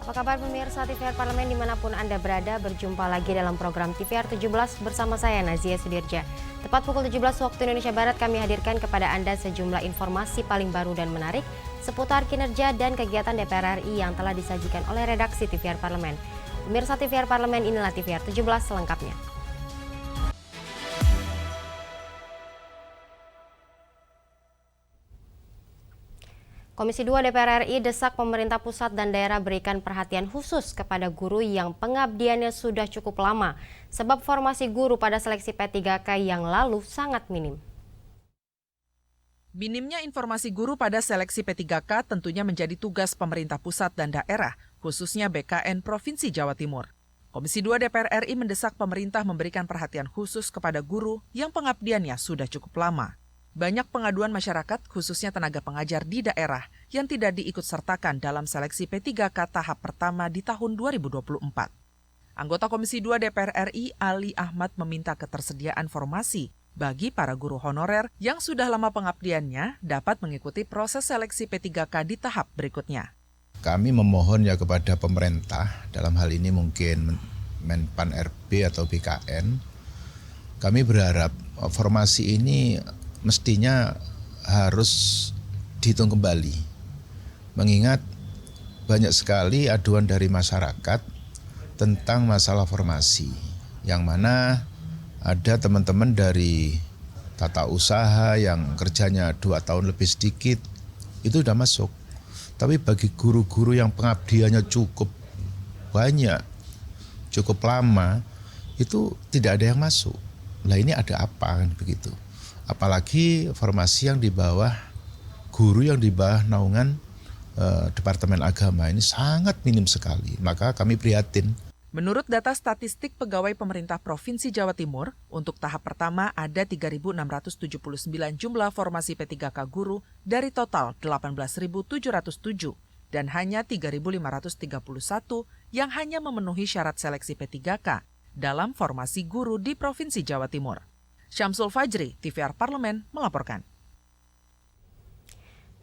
Apa kabar pemirsa TVR Parlemen dimanapun Anda berada, berjumpa lagi dalam program TVR 17 bersama saya Nazia Sudirja. Tepat pukul 17 waktu Indonesia Barat kami hadirkan kepada Anda sejumlah informasi paling baru dan menarik seputar kinerja dan kegiatan DPR RI yang telah disajikan oleh redaksi TVR Parlemen. Pemirsa TVR Parlemen, inilah TVR 17 selengkapnya. Komisi 2 DPR RI desak pemerintah pusat dan daerah berikan perhatian khusus kepada guru yang pengabdiannya sudah cukup lama, sebab formasi guru pada seleksi P3K yang lalu sangat minim. Minimnya informasi guru pada seleksi P3K tentunya menjadi tugas pemerintah pusat dan daerah, khususnya BKN Provinsi Jawa Timur. Komisi 2 DPR RI mendesak pemerintah memberikan perhatian khusus kepada guru yang pengabdiannya sudah cukup lama. Banyak pengaduan masyarakat, khususnya tenaga pengajar di daerah, yang tidak diikutsertakan dalam seleksi P3K tahap pertama di tahun 2024. Anggota Komisi 2 DPR RI, Ali Ahmad, meminta ketersediaan formasi bagi para guru honorer yang sudah lama pengabdiannya dapat mengikuti proses seleksi P3K di tahap berikutnya. Kami memohon ya kepada pemerintah, dalam hal ini mungkin Menpan RB atau BKN, kami berharap formasi ini mestinya harus dihitung kembali, mengingat banyak sekali aduan dari masyarakat tentang masalah formasi, yang mana ada teman-teman dari tata usaha yang kerjanya 2 tahun lebih sedikit, itu sudah masuk. Tapi bagi guru-guru yang pengabdiannya cukup banyak, cukup lama, itu tidak ada yang masuk. Lah ini ada apa kan begitu? Apalagi formasi yang di bawah guru yang di bawah naungan Departemen Agama ini sangat minim sekali. Maka kami prihatin. Menurut data statistik Pegawai Pemerintah Provinsi Jawa Timur, untuk tahap pertama ada 3.679 jumlah formasi P3K guru dari total 18.707 dan hanya 3.531 yang hanya memenuhi syarat seleksi P3K dalam formasi guru di Provinsi Jawa Timur. Syamsul Fajri, TVR Parlemen, melaporkan.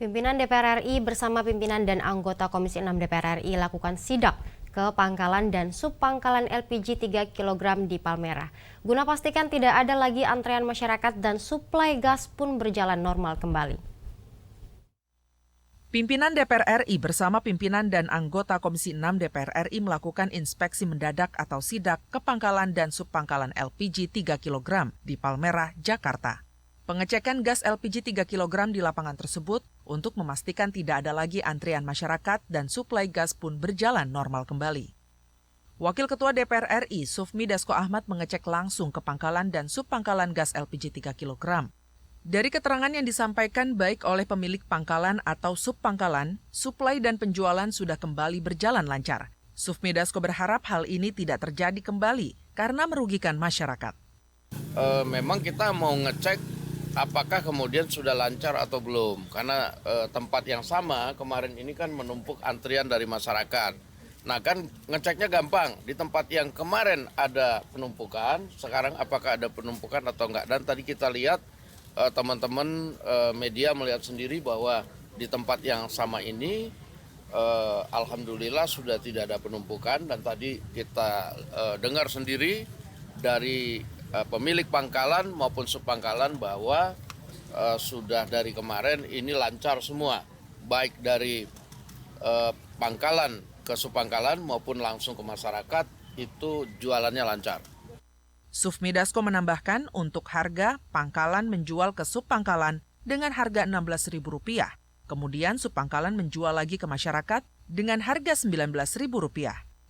Pimpinan DPR RI bersama pimpinan dan anggota Komisi 6 DPR RI lakukan sidak ke pangkalan dan subpangkalan LPG 3 kg di Palmerah. Guna pastikan tidak ada lagi antrean masyarakat dan suplai gas pun berjalan normal kembali. Pimpinan DPR RI bersama pimpinan dan anggota Komisi 6 DPR RI melakukan inspeksi mendadak atau sidak ke pangkalan dan subpangkalan LPG 3 kg di Palmerah, Jakarta. Pengecekan gas LPG 3 kg di lapangan tersebut untuk memastikan tidak ada lagi antrian masyarakat dan suplai gas pun berjalan normal kembali. Wakil Ketua DPR RI, Sufmi Dasko Ahmad, mengecek langsung ke pangkalan dan subpangkalan gas LPG 3 kg. Dari keterangan yang disampaikan baik oleh pemilik pangkalan atau subpangkalan, suplai dan penjualan sudah kembali berjalan lancar. Sufmi Dasko berharap hal ini tidak terjadi kembali karena merugikan masyarakat. Memang kita mau ngecek apakah kemudian sudah lancar atau belum. Karena tempat yang sama kemarin ini kan menumpuk antrian dari masyarakat. Nah kan ngeceknya gampang, di tempat yang kemarin ada penumpukan, sekarang apakah ada penumpukan atau enggak. Dan tadi kita lihat teman-teman media melihat sendiri bahwa di tempat yang sama ini alhamdulillah sudah tidak ada penumpukan, dan tadi kita dengar sendiri dari pemilik pangkalan maupun subpangkalan bahwa sudah dari kemarin ini lancar semua, baik dari pangkalan ke subpangkalan maupun langsung ke masyarakat, itu jualannya lancar. Sufmi Dasko menambahkan untuk harga, pangkalan menjual ke subpangkalan dengan harga Rp16.000. Kemudian subpangkalan menjual lagi ke masyarakat dengan harga Rp19.000.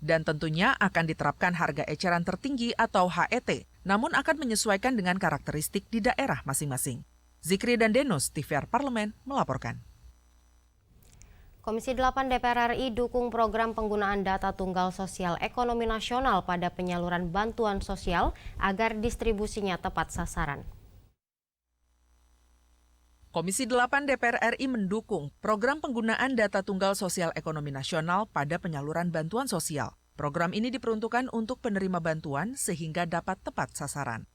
Dan tentunya akan diterapkan harga eceran tertinggi atau HET, namun akan menyesuaikan dengan karakteristik di daerah masing-masing. Zikri dan Denus, TVR Parlemen, melaporkan. Komisi 8 DPR RI dukung program penggunaan data tunggal sosial ekonomi nasional pada penyaluran bantuan sosial agar distribusinya tepat sasaran. Komisi 8 DPR RI mendukung program penggunaan data tunggal sosial ekonomi nasional pada penyaluran bantuan sosial. Program ini diperuntukkan untuk penerima bantuan sehingga dapat tepat sasaran.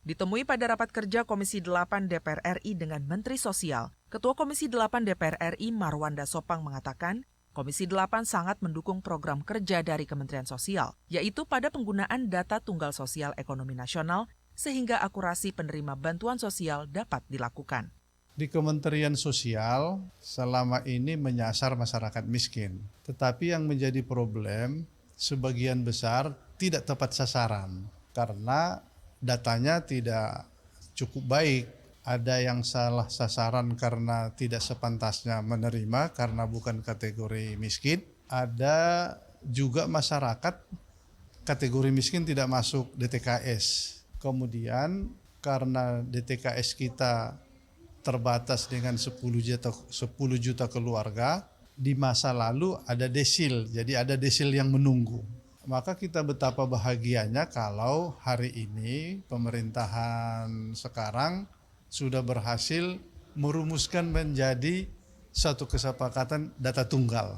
Ditemui pada rapat kerja Komisi 8 DPR RI dengan Menteri Sosial, Ketua Komisi 8 DPR RI Marwanda Sopang mengatakan, Komisi 8 sangat mendukung program kerja dari Kementerian Sosial, yaitu pada penggunaan data tunggal sosial ekonomi nasional sehingga akurasi penerima bantuan sosial dapat dilakukan. Di Kementerian Sosial selama ini menyasar masyarakat miskin. Tetapi yang menjadi problem sebagian besar tidak tepat sasaran karena datanya tidak cukup baik. Ada yang salah sasaran karena tidak sepantasnya menerima karena bukan kategori miskin. Ada juga masyarakat kategori miskin tidak masuk DTKS. Kemudian karena DTKS kita terbatas dengan 10 juta keluarga, di masa lalu ada desil, jadi ada desil yang menunggu. Maka kita betapa bahagianya kalau hari ini pemerintahan sekarang sudah berhasil merumuskan menjadi satu kesepakatan data tunggal.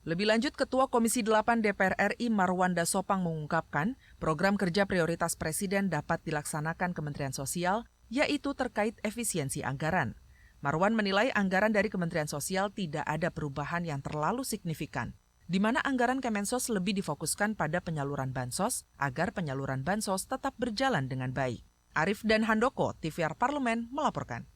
Lebih lanjut, Ketua Komisi 8 DPR RI Marwanda Sopang mengungkapkan program kerja prioritas Presiden dapat dilaksanakan Kementerian Sosial, yaitu terkait efisiensi anggaran. Marwan menilai anggaran dari Kementerian Sosial tidak ada perubahan yang terlalu signifikan, di mana anggaran Kemensos lebih difokuskan pada penyaluran bansos agar penyaluran bansos tetap berjalan dengan baik. Arif dan Handoko, TVR Parlemen, melaporkan.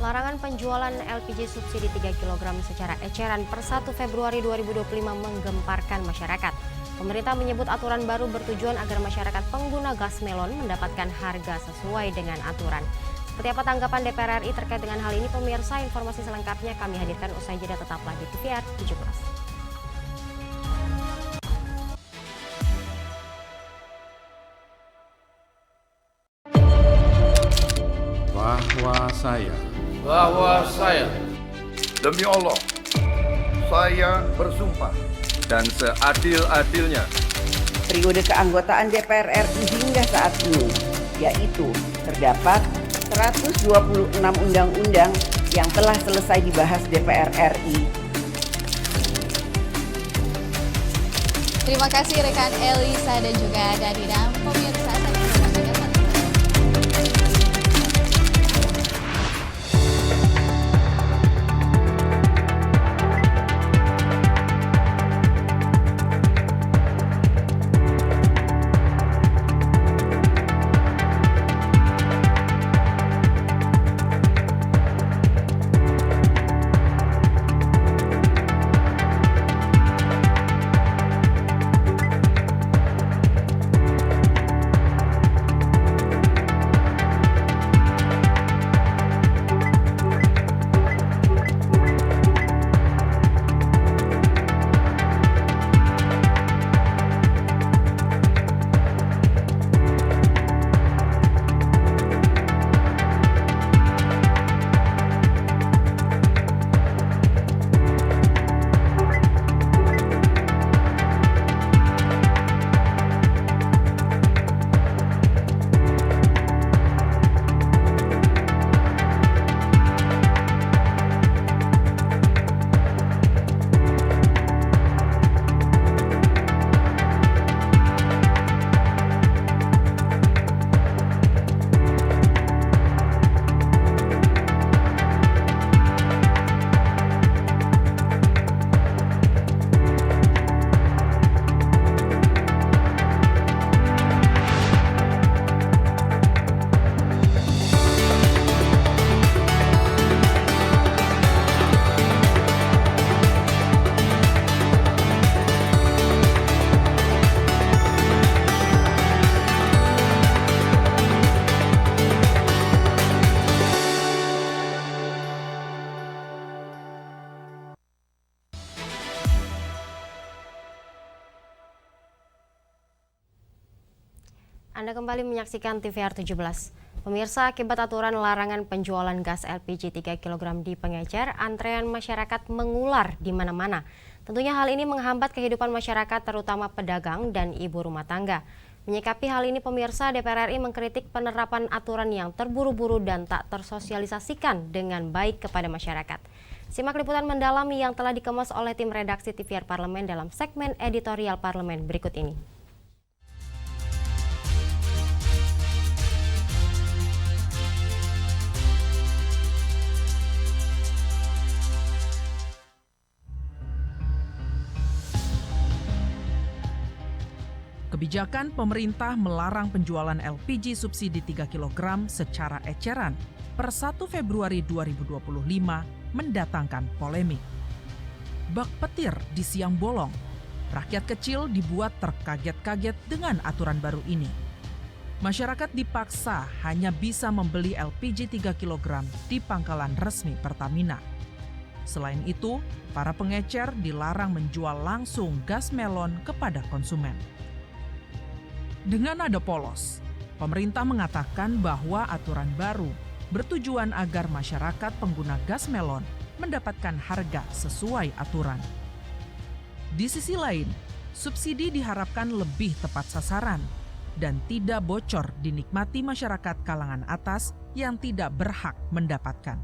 Larangan penjualan LPG subsidi 3 kg secara eceran per 1 Februari 2025 menggemparkan masyarakat. Pemerintah menyebut aturan baru bertujuan agar masyarakat pengguna gas melon mendapatkan harga sesuai dengan aturan. Seperti apa tanggapan DPR RI terkait dengan hal ini, pemirsa? Informasi selengkapnya kami hadirkan usai jeda, tetaplah di TVR 17. Bahwa saya demi Allah, saya bersumpah dan seadil-adilnya periode keanggotaan DPR RI hingga saat ini, yaitu terdapat 126 undang-undang yang telah selesai dibahas DPR RI. Terima kasih rekan Elisa dan juga Dadina. Pemirsa, saya informasikan Anda kembali menyaksikan TVR 17. Pemirsa, akibat aturan larangan penjualan gas LPG 3 kg di pengecer, antrean masyarakat mengular di mana-mana. Tentunya hal ini menghambat kehidupan masyarakat, terutama pedagang dan ibu rumah tangga. Menyikapi hal ini, pemirsa, DPR RI mengkritik penerapan aturan yang terburu-buru dan tak tersosialisasikan dengan baik kepada masyarakat. Simak liputan mendalam yang telah dikemas oleh tim redaksi TVR Parlemen dalam segmen editorial Parlemen berikut ini. Kebijakan pemerintah melarang penjualan LPG subsidi 3 kg secara eceran per 1 Februari 2025 mendatangkan polemik. Bak petir di siang bolong, rakyat kecil dibuat terkaget-kaget dengan aturan baru ini. Masyarakat dipaksa hanya bisa membeli LPG 3 kg di pangkalan resmi Pertamina. Selain itu, para pengecer dilarang menjual langsung gas melon kepada konsumen. Dengan nada polos, pemerintah mengatakan bahwa aturan baru bertujuan agar masyarakat pengguna gas melon mendapatkan harga sesuai aturan. Di sisi lain, subsidi diharapkan lebih tepat sasaran dan tidak bocor dinikmati masyarakat kalangan atas yang tidak berhak mendapatkan.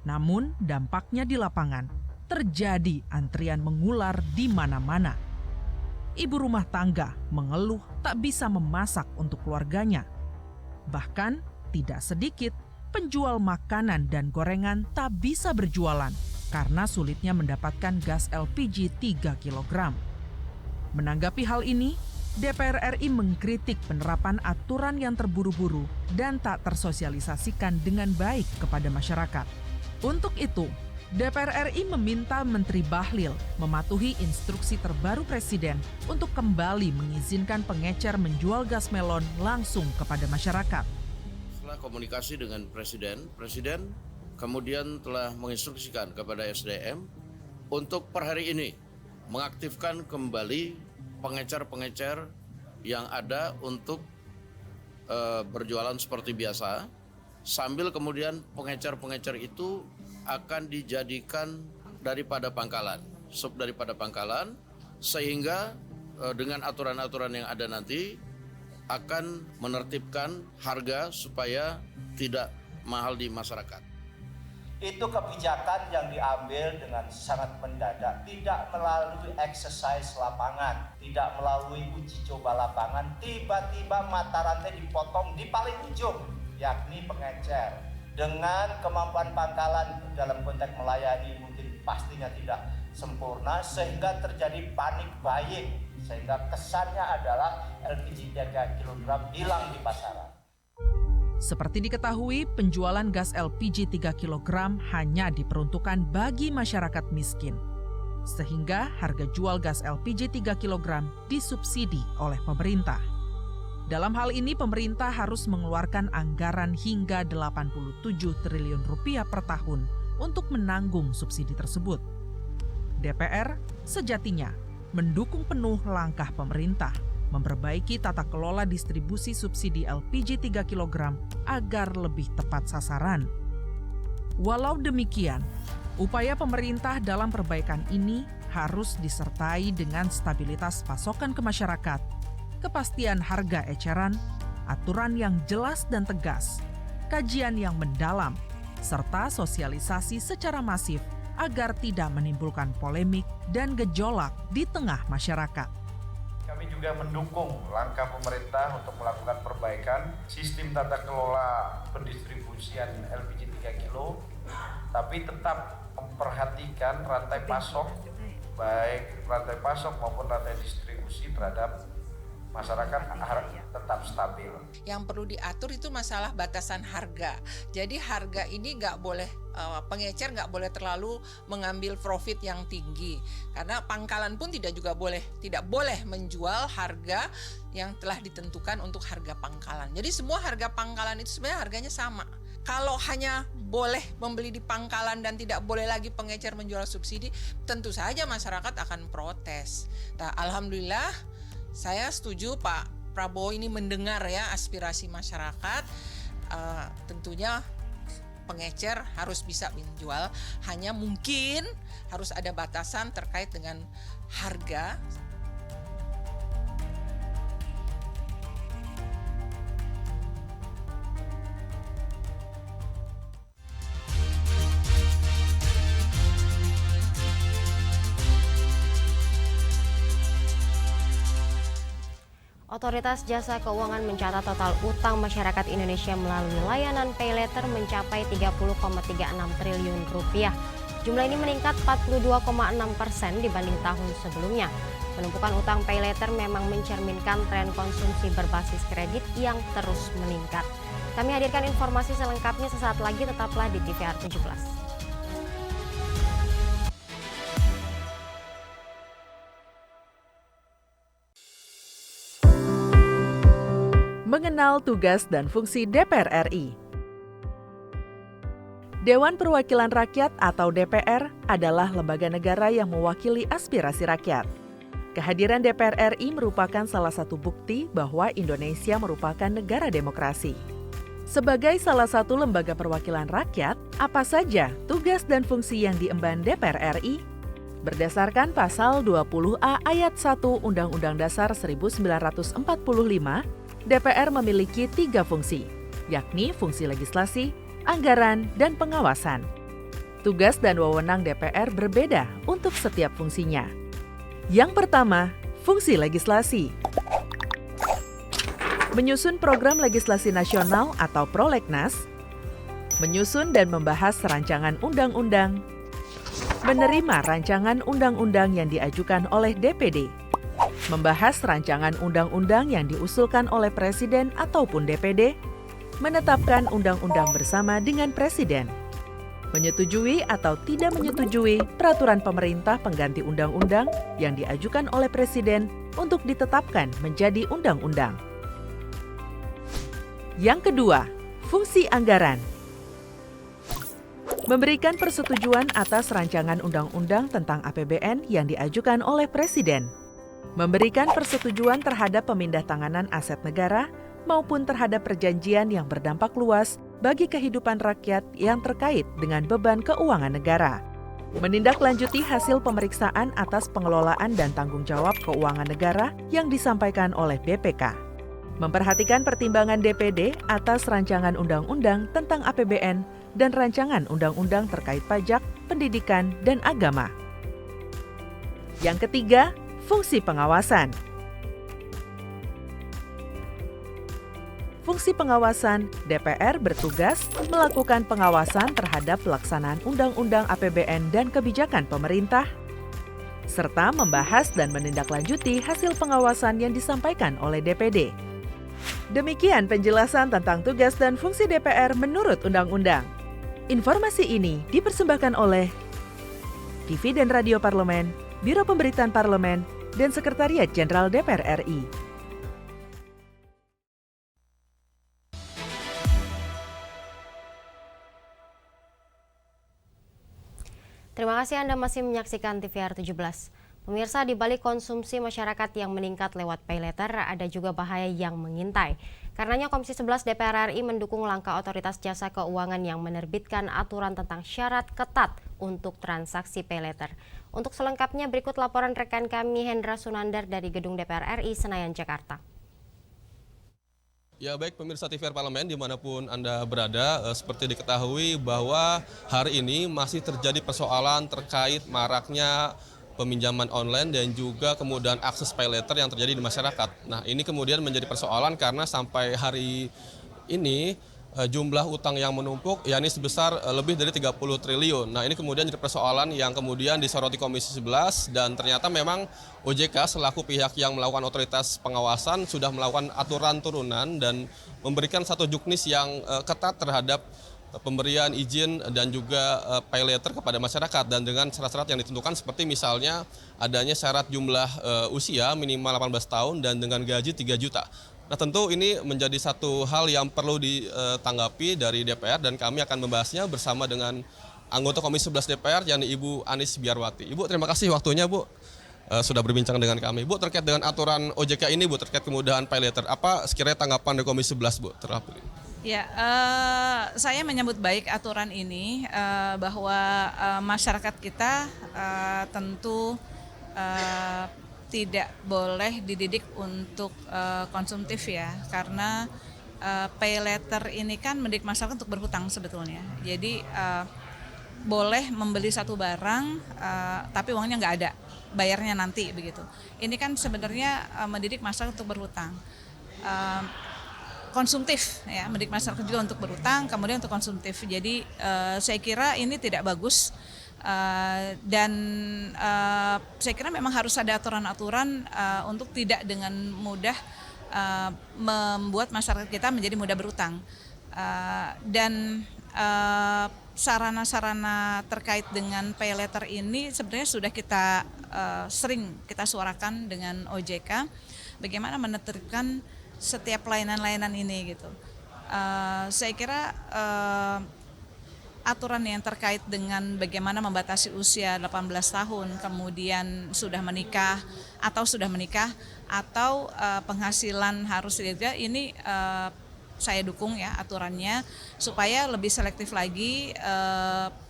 Namun, dampaknya di lapangan terjadi antrian mengular di mana-mana. Ibu rumah tangga mengeluh tak bisa memasak untuk keluarganya. Bahkan, tidak sedikit penjual makanan dan gorengan tak bisa berjualan karena sulitnya mendapatkan gas LPG 3 kg. Menanggapi hal ini, DPR RI mengkritik penerapan aturan yang terburu-buru dan tak tersosialisasikan dengan baik kepada masyarakat. Untuk itu, DPR RI meminta Menteri Bahlil mematuhi instruksi terbaru Presiden untuk kembali mengizinkan pengecer menjual gas melon langsung kepada masyarakat. Setelah komunikasi dengan Presiden kemudian telah menginstruksikan kepada SDM untuk per hari ini mengaktifkan kembali pengecer-pengecer yang ada untuk berjualan seperti biasa, sambil kemudian pengecer-pengecer itu akan dijadikan daripada pangkalan, sehingga dengan aturan-aturan yang ada nanti akan menertibkan harga supaya tidak mahal di masyarakat. Itu kebijakan yang diambil dengan sangat mendadak, tidak melalui exercise lapangan, tidak melalui uji coba lapangan, tiba-tiba mata rantai dipotong di paling ujung, yakni pengecer. Dengan kemampuan pangkalan dalam konteks melayani mungkin pastinya tidak sempurna, sehingga terjadi panik buying, sehingga kesannya adalah LPG 3 kg hilang di pasaran. Seperti diketahui, penjualan gas LPG 3 kg hanya diperuntukkan bagi masyarakat miskin. Sehingga harga jual gas LPG 3 kg disubsidi oleh pemerintah. Dalam hal ini, pemerintah harus mengeluarkan anggaran hingga 87 triliun rupiah per tahun untuk menanggung subsidi tersebut. DPR sejatinya mendukung penuh langkah pemerintah memperbaiki tata kelola distribusi subsidi LPG 3 kg agar lebih tepat sasaran. Walau demikian, upaya pemerintah dalam perbaikan ini harus disertai dengan stabilitas pasokan ke masyarakat, kepastian harga eceran, aturan yang jelas dan tegas, kajian yang mendalam, serta sosialisasi secara masif agar tidak menimbulkan polemik dan gejolak di tengah masyarakat. Kami juga mendukung langkah pemerintah untuk melakukan perbaikan sistem tata kelola pendistribusian LPG 3 kg, tapi tetap memperhatikan rantai pasok, baik rantai pasok maupun rantai distribusi terhadap masyarakat tetap stabil. Yang perlu diatur itu masalah batasan harga. Jadi harga ini nggak boleh, pengecer nggak boleh terlalu mengambil profit yang tinggi. Karena pangkalan pun tidak boleh menjual harga yang telah ditentukan untuk harga pangkalan. Jadi semua harga pangkalan itu sebenarnya harganya sama. Kalau hanya boleh membeli di pangkalan dan tidak boleh lagi pengecer menjual subsidi, tentu saja masyarakat akan protes. Nah, alhamdulillah saya setuju Pak Prabowo ini mendengar ya aspirasi masyarakat. Tentunya pengecer harus bisa menjual, hanya mungkin harus ada batasan terkait dengan harga. Otoritas Jasa Keuangan mencatat total utang masyarakat Indonesia melalui layanan pay later mencapai 30,36 triliun rupiah Jumlah ini meningkat 42,6% dibanding tahun sebelumnya. Penumpukan utang pay later memang mencerminkan tren konsumsi berbasis kredit yang terus meningkat. Kami hadirkan informasi selengkapnya sesaat lagi, tetaplah di TVR 17. Mengenal tugas dan fungsi DPR RI. Dewan Perwakilan Rakyat atau DPR adalah lembaga negara yang mewakili aspirasi rakyat. Kehadiran DPR RI merupakan salah satu bukti bahwa Indonesia merupakan negara demokrasi. Sebagai salah satu lembaga perwakilan rakyat, apa saja tugas dan fungsi yang diemban DPR RI? Berdasarkan pasal 20A ayat 1 Undang-Undang Dasar 1945, DPR memiliki 3 fungsi, yakni fungsi legislasi, anggaran, dan pengawasan. Tugas dan wewenang DPR berbeda untuk setiap fungsinya. Yang pertama, fungsi legislasi. Menyusun program legislasi nasional atau prolegnas, menyusun dan membahas rancangan undang-undang, menerima rancangan undang-undang yang diajukan oleh DPD, membahas rancangan undang-undang yang diusulkan oleh Presiden ataupun DPD, menetapkan undang-undang bersama dengan Presiden, menyetujui atau tidak menyetujui peraturan pemerintah pengganti undang-undang yang diajukan oleh Presiden untuk ditetapkan menjadi undang-undang. Yang kedua, fungsi anggaran. Memberikan persetujuan atas rancangan undang-undang tentang APBN yang diajukan oleh Presiden. Memberikan persetujuan terhadap pemindahantanganan aset negara maupun terhadap perjanjian yang berdampak luas bagi kehidupan rakyat yang terkait dengan beban keuangan negara. Menindaklanjuti hasil pemeriksaan atas pengelolaan dan tanggung jawab keuangan negara yang disampaikan oleh BPK. Memperhatikan pertimbangan DPD atas rancangan undang-undang tentang APBN dan rancangan undang-undang terkait pajak, pendidikan, dan agama. Yang ketiga, fungsi pengawasan. Fungsi pengawasan, DPR bertugas melakukan pengawasan terhadap pelaksanaan Undang-Undang APBN dan kebijakan pemerintah, serta membahas dan menindaklanjuti hasil pengawasan yang disampaikan oleh DPD. Demikian penjelasan tentang tugas dan fungsi DPR menurut Undang-Undang. Informasi ini dipersembahkan oleh TV dan Radio Parlemen, Biro Pemberitaan Parlemen, dan Sekretariat Jenderal DPR RI. Terima kasih Anda masih menyaksikan TVR 17. Pemirsa, di balik konsumsi masyarakat yang meningkat lewat pay later, ada juga bahaya yang mengintai. Karenanya Komisi 11 DPR RI mendukung langkah Otoritas Jasa Keuangan yang menerbitkan aturan tentang syarat ketat untuk transaksi pay later. Untuk selengkapnya berikut laporan rekan kami Hendra Sunandar dari Gedung DPR RI Senayan, Jakarta. Ya baik pemirsa TVR Parlemen dimanapun Anda berada, seperti diketahui bahwa hari ini masih terjadi persoalan terkait maraknya peminjaman online dan juga kemudian akses pay later yang terjadi di masyarakat. Nah ini kemudian menjadi persoalan karena sampai hari ini jumlah utang yang menumpuk yakni sebesar lebih dari 30 triliun. Nah ini kemudian jadi persoalan yang kemudian disoroti Komisi 11 dan ternyata memang OJK selaku pihak yang melakukan otoritas pengawasan sudah melakukan aturan turunan dan memberikan satu juknis yang ketat terhadap pemberian izin dan juga pay later kepada masyarakat dan dengan syarat-syarat yang ditentukan seperti misalnya adanya syarat jumlah usia minimal 18 tahun dan dengan gaji 3 juta. Nah tentu ini menjadi satu hal yang perlu ditanggapi dari DPR dan kami akan membahasnya bersama dengan anggota Komisi 11 DPR yakni Ibu Anis Biarwati. Ibu terima kasih waktunya Bu sudah berbincang dengan kami. Bu terkait dengan aturan OJK ini Bu terkait kemudahan pay later, apa sekiranya tanggapan dari Komisi 11 Bu terhadap ini? Ya, saya menyambut baik aturan ini bahwa masyarakat kita tentu tidak boleh dididik untuk konsumtif ya, karena pay later ini kan mendidik masyarakat untuk berhutang sebetulnya. Jadi boleh membeli satu barang tapi uangnya nggak ada, bayarnya nanti begitu. Ini kan sebenarnya mendidik masyarakat untuk berhutang. Konsumtif ya, mendidik masyarakat juga untuk berutang kemudian untuk konsumtif. Jadi saya kira ini tidak bagus Dan saya kira memang harus ada aturan-aturan untuk tidak dengan mudah membuat masyarakat kita menjadi mudah berutang. Dan sarana-sarana terkait dengan pay letter ini sebenarnya sudah kita sering kita suarakan dengan OJK, bagaimana menertibkan setiap layanan-layanan ini gitu. Saya kira aturan yang terkait dengan bagaimana membatasi usia 18 tahun, kemudian sudah menikah atau penghasilan harus tidak, ini saya dukung ya aturannya supaya lebih selektif lagi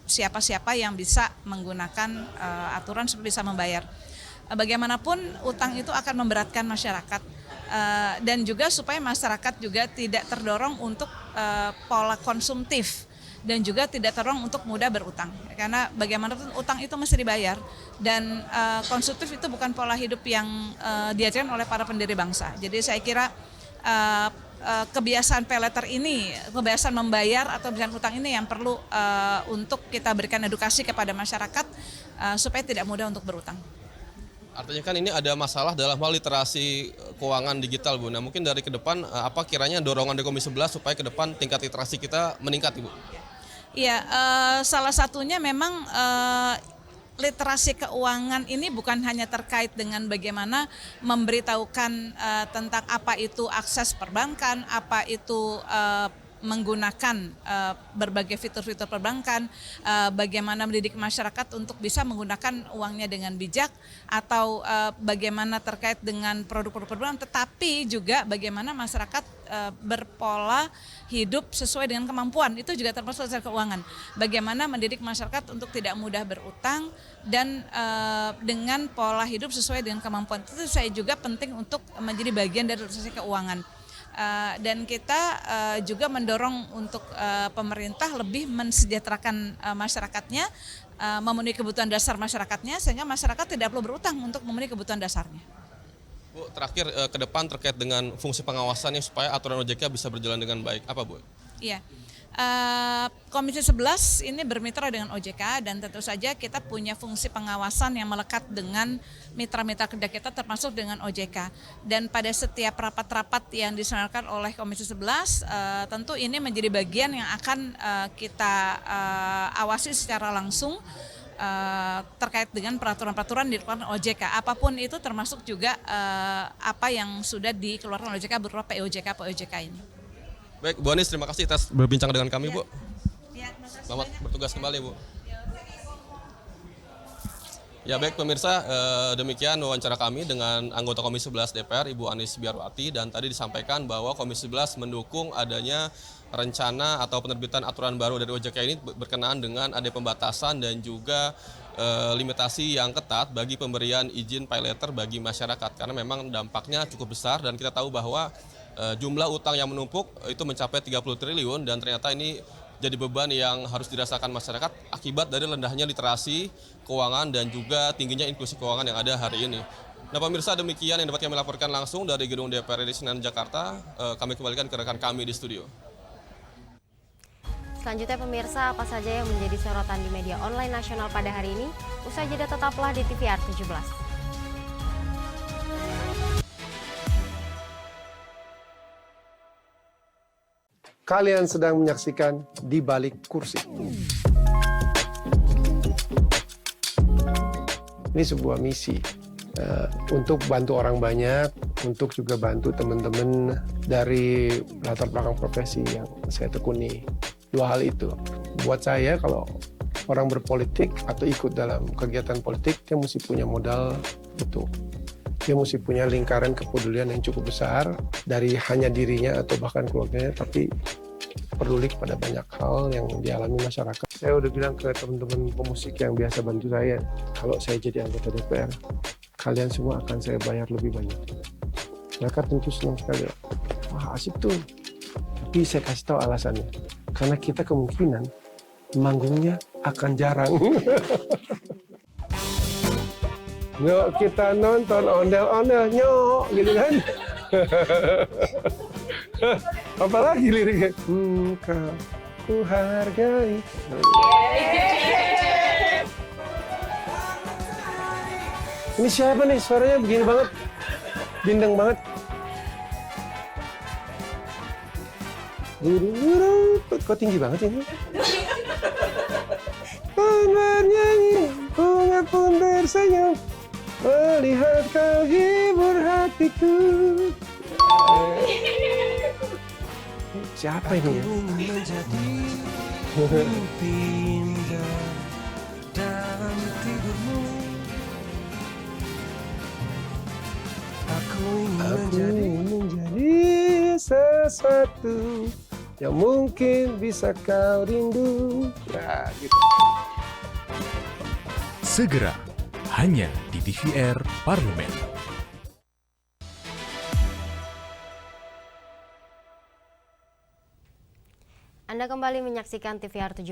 siapa-siapa yang bisa menggunakan aturan supaya bisa membayar. Bagaimanapun utang itu akan memberatkan masyarakat dan juga supaya masyarakat juga tidak terdorong untuk pola konsumtif dan juga tidak terdorong untuk mudah berutang, karena bagaimanapun utang itu mesti dibayar dan konsumtif itu bukan pola hidup yang diajarkan oleh para pendiri bangsa. Jadi saya kira kebiasaan pay letter ini, kebiasaan membayar atau kebiasaan utang ini yang perlu untuk kita berikan edukasi kepada masyarakat supaya tidak mudah untuk berutang. Artinya kan ini ada masalah dalam hal literasi keuangan digital, Bu. Nah, mungkin dari ke depan apa kiranya dorongan dari Komisi 11 supaya ke depan tingkat literasi kita meningkat, Ibu? Iya, salah satunya memang literasi keuangan ini bukan hanya terkait dengan bagaimana memberitahukan tentang apa itu akses perbankan, apa itu menggunakan berbagai fitur-fitur perbankan, bagaimana mendidik masyarakat untuk bisa menggunakan uangnya dengan bijak, atau bagaimana terkait dengan produk-produk perbankan, tetapi juga bagaimana masyarakat berpola hidup sesuai dengan kemampuan, itu juga termasuk literasi keuangan. Bagaimana mendidik masyarakat untuk tidak mudah berutang dan dengan pola hidup sesuai dengan kemampuan, itu saya juga penting untuk menjadi bagian dari literasi keuangan. Dan kita juga mendorong untuk pemerintah lebih mensejahterakan masyarakatnya, memenuhi kebutuhan dasar masyarakatnya, sehingga masyarakat tidak perlu berutang untuk memenuhi kebutuhan dasarnya. Bu, terakhir ke depan terkait dengan fungsi pengawasannya supaya aturan OJK bisa berjalan dengan baik, apa Bu? Iya. Komisi 11 ini bermitra dengan OJK dan tentu saja kita punya fungsi pengawasan yang melekat dengan mitra-mitra kerja kita termasuk dengan OJK. Dan pada setiap rapat-rapat yang diselenggarakan oleh Komisi 11 tentu ini menjadi bagian yang akan kita awasi secara langsung terkait dengan peraturan-peraturan dikeluarkan OJK. Apapun itu termasuk juga apa yang sudah dikeluarkan OJK berupa POJK ini. Baik, Bu Anies, terima kasih atas berbincang dengan kami, Bu. Selamat bertugas kembali, Bu. Ya baik pemirsa, demikian wawancara kami dengan anggota Komisi 11 DPR, Ibu Anies Biarwati, dan tadi disampaikan bahwa Komisi 11 mendukung adanya rencana atau penerbitan aturan baru dari OJK ini berkenaan dengan ada pembatasan dan juga limitasi yang ketat bagi pemberian izin pay letter bagi masyarakat, karena memang dampaknya cukup besar dan kita tahu bahwa jumlah utang yang menumpuk itu mencapai 30 triliun dan ternyata ini jadi beban yang harus dirasakan masyarakat akibat dari rendahnya literasi keuangan dan juga tingginya inklusi keuangan yang ada hari ini. Nah pemirsa, demikian yang dapat kami laporkan langsung dari Gedung DPR RI Senayan, Jakarta. Kami kembalikan ke rekan kami di studio. Selanjutnya pemirsa, apa saja yang menjadi sorotan di media online nasional pada hari ini? Usai jeda tetaplah di TVR 17. Kalian sedang menyaksikan Di Balik Kursi. Ini sebuah misi untuk bantu orang banyak, untuk juga bantu teman-teman dari latar belakang profesi yang saya tekuni. Dua hal itu. Buat saya, kalau orang berpolitik atau ikut dalam kegiatan politik, dia mesti punya modal itu. Dia mesti punya lingkaran kepedulian yang cukup besar dari hanya dirinya atau bahkan keluarganya, tapi peduli kepada banyak hal yang dialami masyarakat. Saya udah bilang ke teman-teman pemusik yang biasa bantu saya, kalau saya jadi anggota DPR, kalian semua akan saya bayar lebih banyak. Mereka tentu senang sekali. Wah, asik tuh. Tapi saya kasih tahu alasannya. Karena kita kemungkinan manggungnya akan jarang. Yuk kita nonton ondel-ondel, nyok, gitu kan. Apalagi liriknya, ku hargai. Ini siapa nih? Suaranya begini banget. Bindeng banget. Kok tinggi banget ini? Pun bernyanyi, bunga pun tersenyum, melihat kau hibur hatiku. Siapa ini ya? Aku ingin menjadi sesuatu yang mungkin bisa kau rindu. Nah, gitu. Segera, hanya di TVR Parlemen. Anda kembali menyaksikan TVR 17.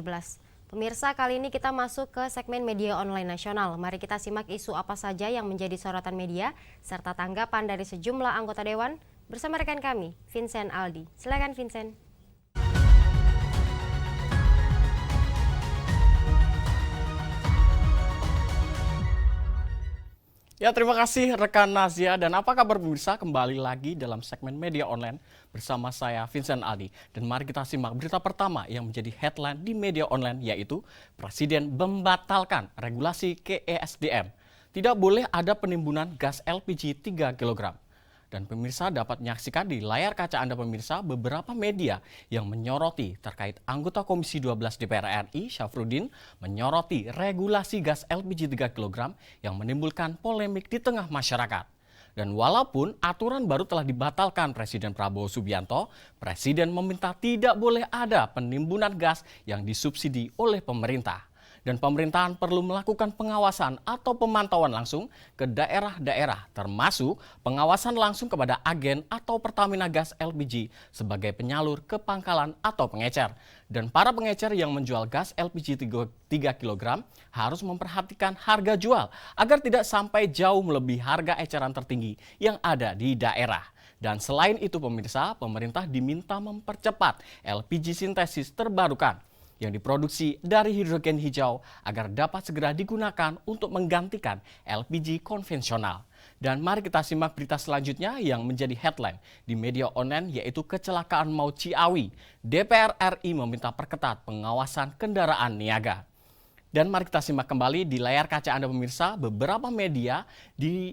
Pemirsa, kali ini kita masuk ke segmen media online nasional. Mari kita simak isu apa saja yang menjadi sorotan media, serta tanggapan dari sejumlah anggota Dewan bersama rekan kami, Vincent Aldi. Silakan Vincent. Ya, terima kasih rekan Nazia, dan apa kabar pemirsa? Kembali lagi dalam segmen media online bersama saya Vincent Aldi. Dan mari kita simak berita pertama yang menjadi headline di media online, yaitu Presiden membatalkan regulasi KESDM. Tidak boleh ada penimbunan gas LPG 3 kg. Dan pemirsa dapat menyaksikan di layar kaca Anda pemirsa beberapa media yang menyoroti terkait anggota Komisi 12 DPR RI, Syafruddin, menyoroti regulasi gas LPG 3 kg yang menimbulkan polemik di tengah masyarakat. Dan walaupun aturan baru telah dibatalkan Presiden Prabowo Subianto, Presiden meminta tidak boleh ada penimbunan gas yang disubsidi oleh pemerintah. Dan pemerintahan perlu melakukan pengawasan atau pemantauan langsung ke daerah-daerah, termasuk pengawasan langsung kepada agen atau Pertamina Gas LPG sebagai penyalur ke pangkalan atau pengecer. Dan para pengecer yang menjual gas LPG 3 kg harus memperhatikan harga jual agar tidak sampai jauh melebihi harga eceran tertinggi yang ada di daerah. Dan selain itu pemirsa, pemerintah diminta mempercepat LPG sintesis terbarukan yang diproduksi dari hidrogen hijau agar dapat segera digunakan untuk menggantikan LPG konvensional. Dan mari kita simak berita selanjutnya yang menjadi headline di media online, yaitu kecelakaan maut Ciawi. DPR RI meminta perketat pengawasan kendaraan niaga. Dan mari kita simak kembali di layar kaca Anda pemirsa beberapa media di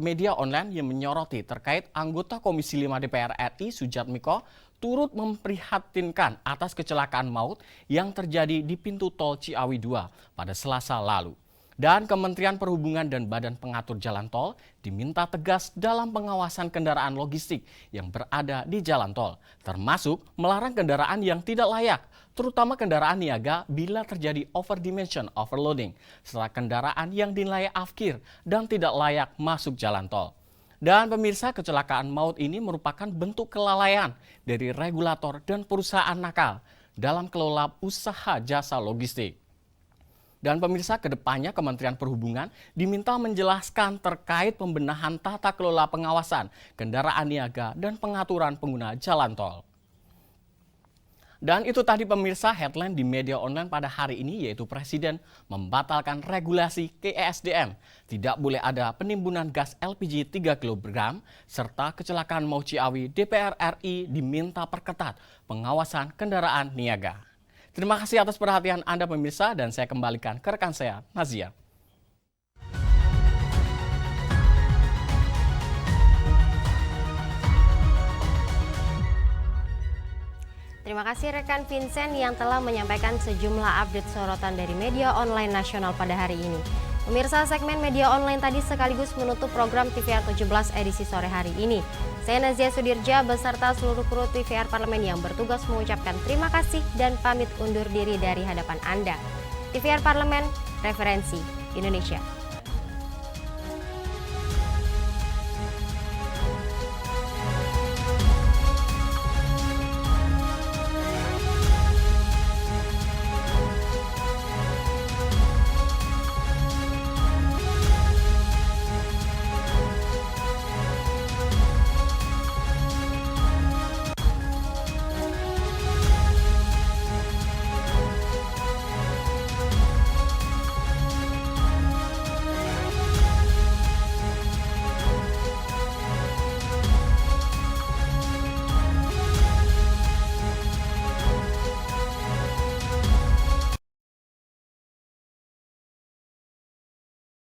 media online yang menyoroti terkait anggota Komisi 5 DPR RI Sujatmiko turut memprihatinkan atas kecelakaan maut yang terjadi di pintu tol Ciawi 2 pada Selasa lalu. Dan Kementerian Perhubungan dan Badan Pengatur Jalan Tol diminta tegas dalam pengawasan kendaraan logistik yang berada di jalan tol, termasuk melarang kendaraan yang tidak layak, terutama kendaraan niaga bila terjadi overdimension overloading, serta kendaraan yang dinilai afkir dan tidak layak masuk jalan tol. Dan pemirsa, kecelakaan maut ini merupakan bentuk kelalaian dari regulator dan perusahaan nakal dalam kelola usaha jasa logistik. Dan pemirsa, kedepannya Kementerian Perhubungan diminta menjelaskan terkait pembenahan tata kelola pengawasan kendaraan niaga dan pengaturan pengguna jalan tol. Dan itu tadi pemirsa headline di media online pada hari ini, yaitu Presiden membatalkan regulasi KESDM. Tidak boleh ada penimbunan gas LPG 3 kg, serta kecelakaan maut Ciawi. DPR RI diminta perketat pengawasan kendaraan niaga. Terima kasih atas perhatian Anda pemirsa, dan saya kembalikan ke rekan saya, Nazia. Terima kasih rekan Vincent yang telah menyampaikan sejumlah update sorotan dari media online nasional pada hari ini. Pemirsa, segmen media online tadi sekaligus menutup program TVR 17 edisi sore hari ini. Saya Nazia Sudirja beserta seluruh kru TVR Parlemen yang bertugas mengucapkan terima kasih dan pamit undur diri dari hadapan Anda. TVR Parlemen, referensi Indonesia.